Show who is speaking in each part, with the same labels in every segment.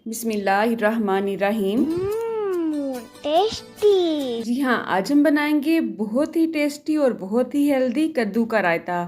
Speaker 1: बिस्मिल्लाहिर्रहमानिर्रहीम।
Speaker 2: टेस्टी।
Speaker 1: जी हाँ, आज हम बनाएंगे बहुत ही टेस्टी और बहुत ही हेल्दी कद्दू का रायता।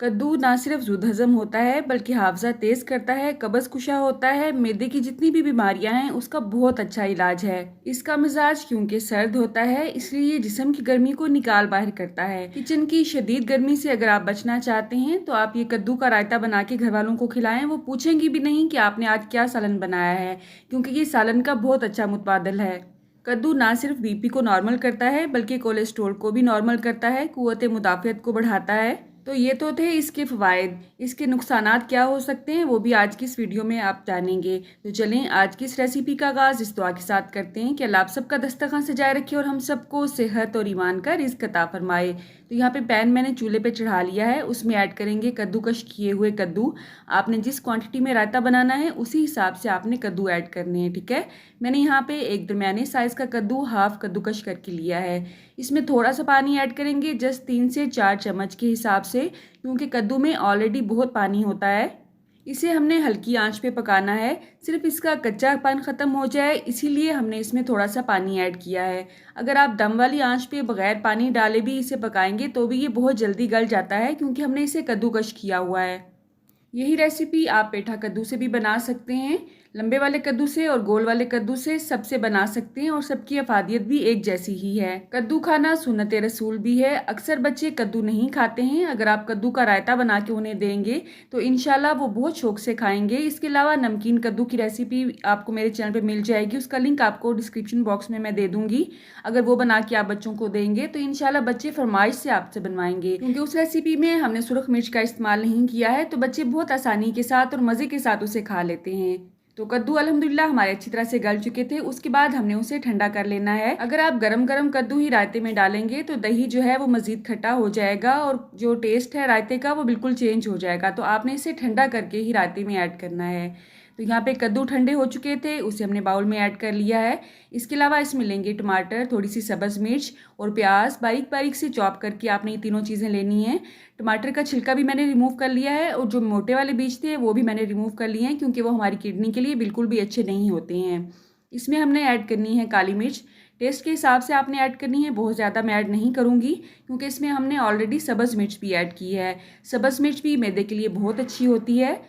Speaker 1: कद्दू ना सिर्फ दूध हजम होता है बल्कि हाफजा तेज करता है, कब्ज कुशा होता है, मैदे की जितनी भी बीमारियां हैं उसका बहुत अच्छा इलाज है। इसका मिजाज क्योंकि सर्द होता है इसलिए ये जिस्म की गर्मी को निकाल बाहर करता है। किचन की शदीद गर्मी से अगर आप बचना चाहते हैं तो आप ये कद्दू का रायता बना के घर वालों को खिलाएं, वो पूछेंगी भी नहीं कि आपने आज क्या सालन बनाया है, क्योंकि ये सालन का बहुत अच्छा मुतबादल है। कद्दू ना सिर्फ बीपी को नॉर्मल करता है बल्कि कोलेस्ट्रॉल को भी नॉर्मल करता है, कुव्वत मुदाफ़ियत को बढ़ाता है। तो ये तो थे इसके फ़वाइद। इसके नुकसानात क्या हो सकते हैं वो भी आज की इस वीडियो में आप जानेंगे। तो चलें आज की इस रेसिपी का आगाज़ इस दुआ के साथ करते हैं कि अल्लाह आप सबका दस्तरखान सजाए रखे और हम सबको सेहत और ईमान का रिज़्क अता फरमाए। तो यहाँ पे पैन मैंने चूल्हे पे चढ़ा लिया है, उसमें ऐड करेंगे कद्दूकश किए हुए कद्दू। आपने जिस क्वांटिटी में रायता बनाना है उसी हिसाब से आपने कद्दू ऐड करने हैं, ठीक है। मैंने यहाँ पे एक दरमियाने साइज़ का कद्दू हाफ कद्दूकश करके लिया है। इसमें थोड़ा सा पानी ऐड करेंगे, जस्ट 3 से 4 चम्मच के हिसाब से, क्योंकि कद्दू में ऑलरेडी बहुत पानी होता है। इसे हमने हल्की आंच पे पकाना है, सिर्फ इसका कच्चापन ख़त्म हो जाए इसीलिए हमने इसमें थोड़ा सा पानी ऐड किया है। अगर आप दम वाली आंच पे बगैर पानी डाले भी इसे पकाएंगे तो भी ये बहुत जल्दी गल जाता है, क्योंकि हमने इसे कद्दूकश किया हुआ है। यही रेसिपी आप पेठा कद्दू से भी बना सकते हैं, लंबे वाले कद्दू से और गोल वाले कद्दू से सबसे बना सकते हैं और सबकी अफादियत भी एक जैसी ही है। कद्दू खाना सुन्नत रसूल भी है। अक्सर बच्चे कद्दू नहीं खाते हैं, अगर आप कद्दू का रायता बना के उन्हें देंगे तो इंशाल्लाह वो बहुत शौक से खाएंगे। इसके अलावा नमकीन कद्दू की रेसिपी आपको मेरे चैनल पर मिल जाएगी, उसका लिंक आपको डिस्क्रिप्शन बॉक्स में मैं दे दूंगी। अगर वो बना के आप बच्चों को देंगे तो इंशाल्लाह बच्चे फरमाइश से आपसे बनवाएंगे, क्योंकि उस रेसिपी में हमने सुरख मिर्च का इस्तेमाल नहीं किया है, तो बच्चे बहुत आसानी के साथ और मज़े के साथ उसे खा लेते हैं। तो कद्दू अल्हम्दुलिल्लाह हमारे अच्छी तरह से गल चुके थे। उसके बाद हमने उसे ठंडा कर लेना है। अगर आप गरम गरम कद्दू ही रायते में डालेंगे तो दही जो है वो मज़ीद खट्टा हो जाएगा और जो टेस्ट है रायते का वो बिल्कुल चेंज हो जाएगा। तो आपने इसे ठंडा करके ही रायते में ऐड करना है। तो यहाँ पे कद्दू ठंडे हो चुके थे, उसे हमने बाउल में ऐड कर लिया है। इसके अलावा इसमें लेंगे टमाटर, थोड़ी सी सब्ज़ मिर्च और प्याज, बारीक बारीक से चॉप करके आपने ये तीनों चीज़ें लेनी हैं। टमाटर का छिलका भी मैंने रिमूव कर लिया है और जो मोटे वाले बीज थे वो भी मैंने रिमूव कर लिए हैं, क्योंकि वो हमारी किडनी के लिए बिल्कुल भी अच्छे नहीं होते हैं। इसमें हमने ऐड करनी है काली मिर्च, टेस्ट के हिसाब से आपने ऐड करनी है, बहुत ज़्यादा मैं ऐड नहीं करूँगी क्योंकि इसमें हमने ऑलरेडी सब्ज़ मिर्च भी ऐड की है। सब्ज़ मिर्च भी मैदे के लिए बहुत अच्छी होती है।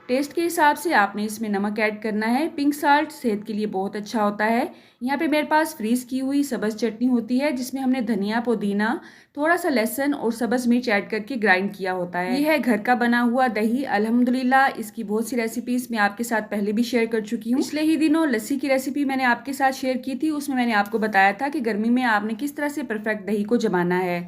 Speaker 1: टेस्ट के हिसाब से आपने इसमें नमक ऐड करना है। पिंक साल्ट सेहत के लिए बहुत अच्छा होता है। यहाँ पे मेरे पास फ्रीज़ की हुई सब्ज़ चटनी होती है जिसमें हमने धनिया, पुदीना, थोड़ा सा लहसुन और सब्ज़ मिर्च ऐड करके ग्राइंड किया होता है। ये है घर का बना हुआ दही। अल्हम्दुलिल्लाह इसकी बहुत सी रेसिपीज़ मैं आपके साथ पहले भी शेयर कर चुकी हूँ। पिछले ही दिनों लस्सी की रेसिपी मैंने आपके साथ शेयर की थी, उसमें मैंने आपको बताया था कि गर्मी में आपने किस तरह से परफेक्ट दही को जमाना है।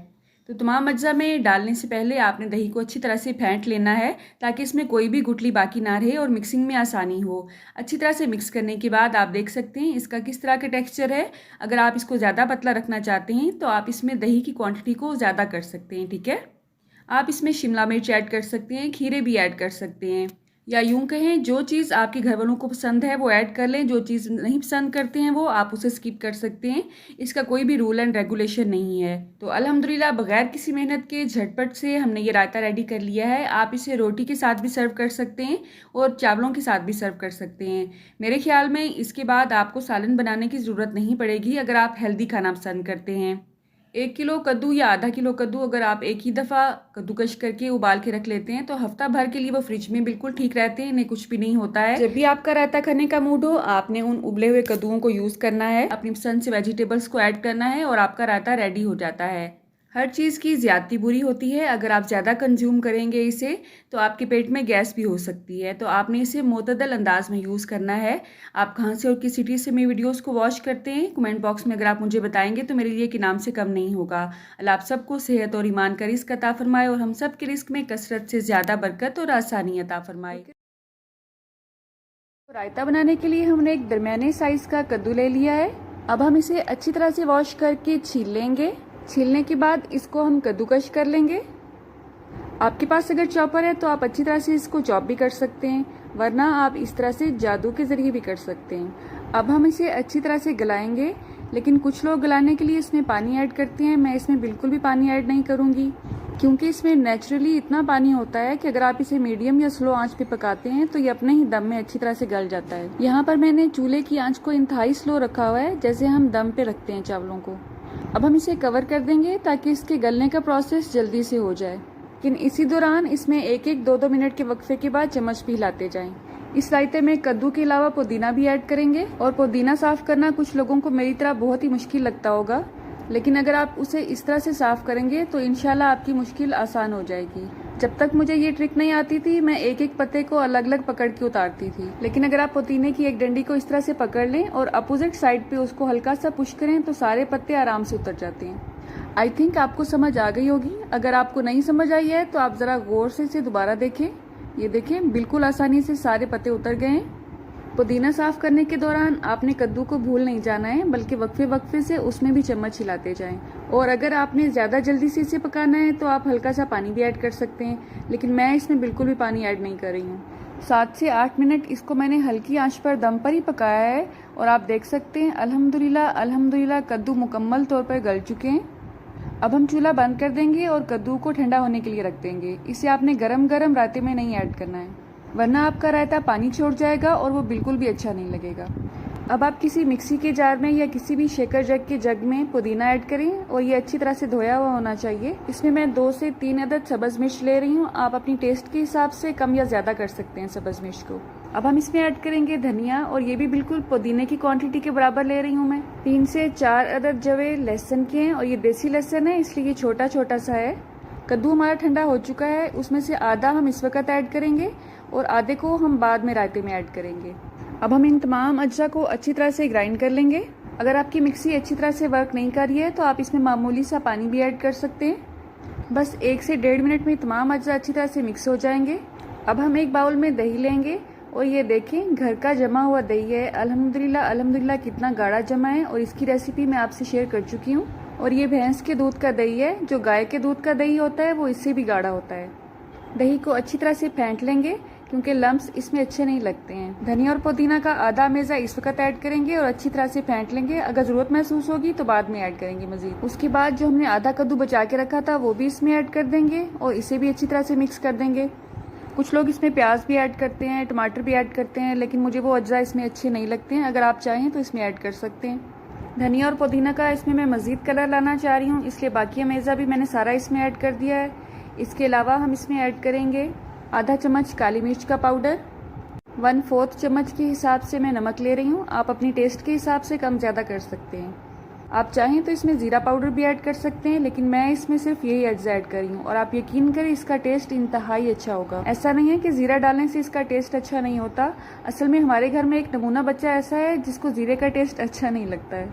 Speaker 1: तो तमाम अज्जा में डालने से पहले आपने दही को अच्छी तरह से फेंट लेना है ताकि इसमें कोई भी गुठली बाकी ना रहे और मिक्सिंग में आसानी हो। अच्छी तरह से मिक्स करने के बाद आप देख सकते हैं इसका किस तरह का टेक्सचर है। अगर आप इसको ज़्यादा पतला रखना चाहते हैं तो आप इसमें दही की क्वांटिटी को ज़्यादा कर सकते हैं, ठीक है। आप इसमें शिमला मिर्च ऐड कर सकते हैं, खीरे भी ऐड कर सकते हैं, या यूं कहें जो चीज़ आपके घर वालों को पसंद है वो ऐड कर लें, जो चीज़ नहीं पसंद करते हैं वो आप उसे स्किप कर सकते हैं। इसका कोई भी रूल एंड रेगुलेशन नहीं है। तो अल्हम्दुलिल्लाह बगैर किसी मेहनत के झटपट से हमने ये रायता रेडी कर लिया है। आप इसे रोटी के साथ भी सर्व कर सकते हैं और चावलों के साथ भी सर्व कर सकते हैं। मेरे ख्याल में इसके बाद आपको सालन बनाने की ज़रूरत नहीं पड़ेगी अगर आप हेल्दी खाना पसंद करते हैं। 1 किलो कद्दू या आधा किलो कद्दू अगर आप एक ही दफ़ा कद्दूकश करके उबाल के रख लेते हैं तो हफ्ता भर के लिए वो फ्रिज में बिल्कुल ठीक रहते हैं, इन्हें कुछ भी नहीं होता है। जब भी आपका रायता खाने का मूड हो आपने उन उबले हुए कद्दूओं को यूज़ करना है, अपनी पसंद से वेजिटेबल्स को ऐड करना है और आपका रायता रेडी हो जाता है। हर चीज़ की ज़्यादती बुरी होती है, अगर आप ज़्यादा कंज्यूम करेंगे इसे तो आपके पेट में गैस भी हो सकती है। तो आपने इसे मुतदल अंदाज में यूज़ करना है। आप कहाँ से और किस सिटी से मेरी वीडियोस को वॉच करते हैं कमेंट बॉक्स में अगर आप मुझे बताएंगे तो मेरे लिए कि नाम से कम नहीं होगा। अल्लाह आप सबको सेहत और ईमान का रिस्क अता फरमाए और हम सब के रिस्क में कसरत से ज़्यादा बरकत और आसानी अता फरमाए। रायता बनाने के लिए हमने एक दरमियाने साइज़ का कद्दू ले लिया है। अब हम इसे अच्छी तरह से वॉश करके छील लेंगे। छीलने के बाद इसको हम कद्दूकश कर लेंगे। आपके पास अगर चॉपर है तो आप अच्छी तरह से इसको चॉप भी कर सकते हैं, वरना आप इस तरह से जादू के ज़रिए भी कर सकते हैं। अब हम इसे अच्छी तरह से गलाएंगे, लेकिन कुछ लोग गलाने के लिए इसमें पानी ऐड करते हैं, मैं इसमें बिल्कुल भी पानी ऐड नहीं करूँगी। क्योंकि इसमें नेचुरली इतना पानी होता है कि अगर आप इसे मीडियम या स्लो आंच पे पकाते हैं तो ये अपने ही दम में अच्छी तरह से गल जाता है। यहाँ पर मैंने चूल्हे की आंच को इंतहाई स्लो रखा हुआ है, जैसे हम दम पे रखते हैं चावलों को। अब हम इसे कवर कर देंगे ताकि इसके गलने का प्रोसेस जल्दी से हो जाए, लेकिन इसी दौरान इसमें 1-1, 2-2 मिनट के वक्फे के बाद चम्मच भी हिलाते जाएं। इस रायते में कद्दू के अलावा पुदीना भी ऐड करेंगे, और पुदीना साफ करना कुछ लोगों को मेरी तरह बहुत ही मुश्किल लगता होगा, लेकिन अगर आप उसे इस तरह से साफ करेंगे तो इंशाल्लाह आपकी मुश्किल आसान हो जाएगी। जब तक मुझे ये ट्रिक नहीं आती थी मैं एक एक पत्ते को अलग अलग पकड़ के उतारती थी, लेकिन अगर आप पुदीने की एक डंडी को इस तरह से पकड़ लें और अपोजिट साइड पे उसको हल्का सा पुश करें तो सारे पत्ते आराम से उतर जाते हैं। आई थिंक आपको समझ आ गई होगी। अगर आपको नहीं समझ आई है तो आप जरा गौर से इसे दोबारा देखें। ये देखें, बिल्कुल आसानी से सारे पत्ते उतर गए हैं। पुदीना साफ करने के दौरान आपने कद्दू को भूल नहीं जाना है, बल्कि वक्फे वक्फे से उसमें भी चम्मच हिलाते जाएं। और अगर आपने ज़्यादा जल्दी से इसे पकाना है तो आप हल्का सा पानी भी ऐड कर सकते हैं, लेकिन मैं इसमें बिल्कुल भी पानी ऐड नहीं कर रही हूँ। 7 से 8 मिनट इसको मैंने हल्की आंच पर दम पर ही पकाया है, और आप देख सकते हैं अल्हम्दुलिल्लाह कद्दू मुकम्मल तौर पर गल चुके हैं। अब हम चूल्हा बंद कर देंगे और कद्दू को ठंडा होने के लिए रख देंगे। इसे आपने गरम गरम रायते में नहीं ऐड करना है, वरना आपका रायता पानी छोड़ जाएगा और वो बिल्कुल भी अच्छा नहीं लगेगा। अब आप किसी मिक्सी के जार में या किसी भी शेकर जग के जग में पुदीना ऐड करें, और ये अच्छी तरह से धोया हुआ होना चाहिए। इसमें मैं 2 से 3 अदद सब्ज मिर्च ले रही हूँ। आप अपनी टेस्ट के हिसाब से कम या ज़्यादा कर सकते हैं सब्ज मिर्च को। अब हम इसमें ऐड करेंगे धनिया, और ये भी बिल्कुल पुदीने की क्वांटिटी के बराबर ले रही हूँ मैं। 3 से 4 अदद जवे लहसुन के हैं, और ये देसी लहसुन है इसलिए ये छोटा छोटा सा है। कद्दू हमारा ठंडा हो चुका है, उसमें से आधा हम इस वक्त ऐड करेंगे और आधे को हम बाद में रायते में ऐड करेंगे। अब हम इन तमाम अज्जा को अच्छी तरह से ग्राइंड कर लेंगे। अगर आपकी मिक्सी अच्छी तरह से वर्क नहीं कर रही है तो आप इसमें मामूली सा पानी भी ऐड कर सकते हैं। बस 1 से 1.5 मिनट में तमाम अज्जा अच्छी तरह से मिक्स हो जाएंगे। अब हम एक बाउल में दही लेंगे, और ये देखें घर का जमा हुआ दही है। अल्हम्दुलिल्लाह कितना गाढ़ा जमा है, और इसकी रेसिपी मैं आपसे शेयर कर चुकी हूँ। और ये भैंस के दूध का दही है। जो गाय के दूध का दही होता है वो इससे भी गाढ़ा होता है। दही को अच्छी तरह से फेंट लेंगे क्योंकि लम्स इसमें अच्छे नहीं लगते हैं। धनिया और पुदीना का आधा मेज़ा इस वक्त ऐड करेंगे और अच्छी तरह से फेंट लेंगे। अगर ज़रूरत महसूस होगी तो बाद में ऐड करेंगे मज़ीद। उसके बाद जो हमने आधा कद्दू बचा के रखा था वो भी इसमें ऐड कर देंगे और इसे भी अच्छी तरह से मिक्स कर देंगे। कुछ लोग इसमें प्याज भी ऐड करते हैं, टमाटर भी ऐड करते हैं, लेकिन मुझे वो अज्जा इसमें अच्छे नहीं लगते हैं। अगर आप चाहें तो इसमें ऐड कर सकते हैं। धनिया और पुदीना का इसमें मैं मज़ीद कलर लाना चाह रही हूँ, इसलिए बाकी मेज़ा भी मैंने सारा इसमें ऐड कर दिया है। इसके अलावा हम इसमें ऐड करेंगे आधा चम्मच काली मिर्च का पाउडर, 1/4 चम्मच के हिसाब से मैं नमक ले रही हूँ। आप अपनी टेस्ट के हिसाब से कम ज़्यादा कर सकते हैं। आप चाहें तो इसमें ज़ीरा पाउडर भी ऐड कर सकते हैं, लेकिन मैं इसमें सिर्फ यही अज्जा ऐड कर रही हूँ और आप यकीन करें इसका टेस्ट इंतहाई अच्छा होगा। ऐसा नहीं है कि ज़ीरा डालने से इसका टेस्ट अच्छा नहीं होता। असल में हमारे घर में एक नमूना बच्चा ऐसा है जिसको ज़ीरे का टेस्ट अच्छा नहीं लगता है।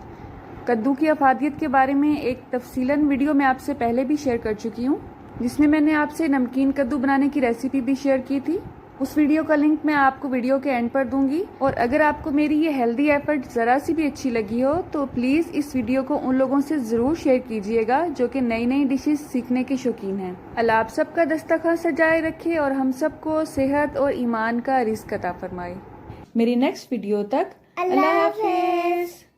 Speaker 1: कद्दू की अफादियत के बारे में एक तफसीलन वीडियो मैं आपसे पहले भी शेयर कर चुकी हूँ, जिसमें मैंने आपसे नमकीन कद्दू बनाने की रेसिपी भी शेयर की थी। उस वीडियो का लिंक मैं आपको वीडियो के एंड पर दूंगी। और अगर आपको मेरी ये हेल्दी एफर्ट ज़रा सी भी अच्छी लगी हो तो प्लीज़ इस वीडियो को उन लोगों से ज़रूर शेयर कीजिएगा जो कि नई नई डिशेस सीखने के शौकीन हैं। अल्लाह आप सबका दस्तरखान सजाए रखे और हम सबको सेहत और ईमान का रिज़्क अता फरमाए। मेरी नेक्स्ट वीडियो तक अल्लाह हाफिज़।